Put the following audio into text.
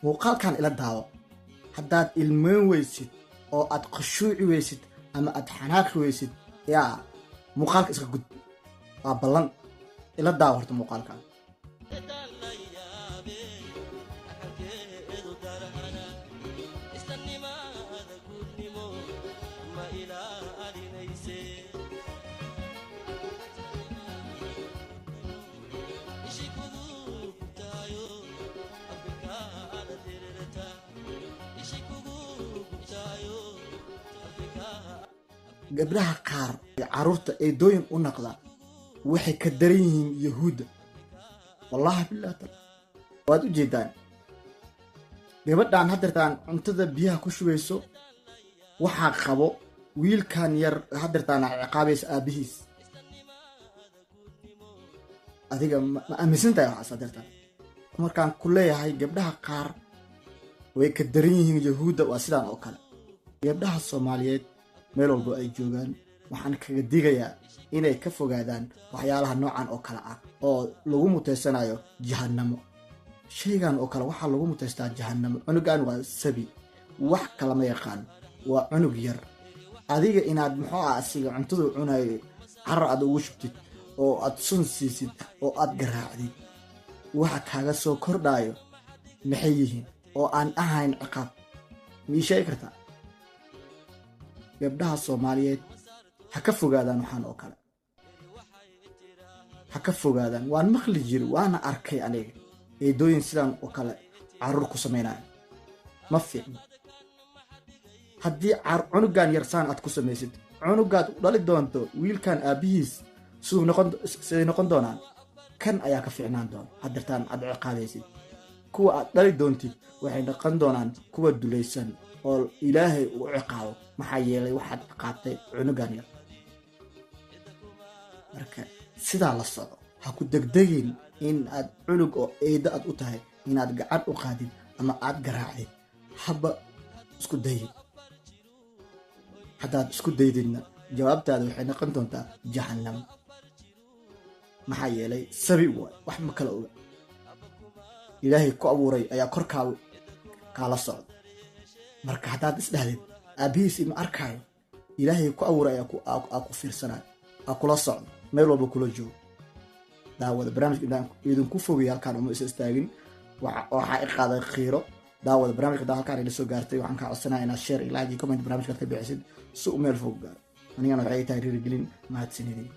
muuqaalkan ila daawo haddaad ilmeyn weysid oo aad khushuuci weysid ama aad xanaaqi weysid yaa muuqaalka iska gud waa ballan ila daawo horta muuqaalkan gabdhaha qaar caruurta ay dooyin u naqda waxay ka daran yihiin yahuuda wallahi billaah waad u jeedaan gabadhan haddeertaan cuntada biyaha ku shubeyso waxaa qabo wiilkan yar haddeertaan ciqaabaysa aabihiis adiga ma aaminsantahay waxaas haddeertaan markaan ku leeyahay gabdhaha qaar way ka daran yihiin yahuuda waa sidaan oo kale gabdhaha Soomaaliyeed meel walba ay joogaan waxaan kaga digayaa inay ka fogaadaan waxyaalaha noocan oo kale ah oo lagu muteysanayo jahannamo shaygan oo kale waxa lagu muteystaa jahannamo cunugan waa sabi wax kala ma yaqaan waa cunug yar adiga inaad muxuu asiga cuntada cunayo carar aad ugu shubtid oo aad sun siisid oo aad garaacdid waxa kaaga soo kordhayo maxay yihiin oo aan ahayn ciqaab miishay kartaa gabdhaha Soomaaliyeed ha ka fogaadaan waxaan oo kale ha ka fogaadaan waan maqli jiray waana arkay aniga eedooyin sidaan oo kale caruur ku sameynaa ma fiicno haddii cunugan yarsaan aad ku samaysid cunugaad u dhali doonto wiilkan aabihiis siday noqon doonaan kan ayaa ka fiicnaan doona haddeertaan aad ciqaabaysid kuwa aad dhali doontid waxay noqon doonaan kuwa dulaysan oo ilaahay uu ciqaabo maxaa yeelay waxaad ciqaabtay cunugan yar marka sidaa la soco ha ku degdegin in aad cunug oo eeda aad u tahay inaad gacan u qaadid ama aad garaacdid haba isku dayid haddaad isku daydidna jawaabtaada waxay noqon doontaa jahannam maxaa yeelay sabi waay wax ma kala oga ilaahay ku abuuray ayaa korkaaga kaala socda marka haddaad isdhahdid aabihiis ima arkaayo ilaahay ku abuuray ayaa ku fiirsanayo aa kula socdo meel walba kula joogo daawada barnaamijka idinku fogay halkaan uma isa istaagin waxaa i qaaday khiiro daawada barnaamijka halkaan ila soo gaartay waxaan kaa codsanayaa inaad share iyo like iyo comment barnaamijka ka bixisid si uu meel fog gaaro anigana waxay tahay dhiirigelin mahadsanidin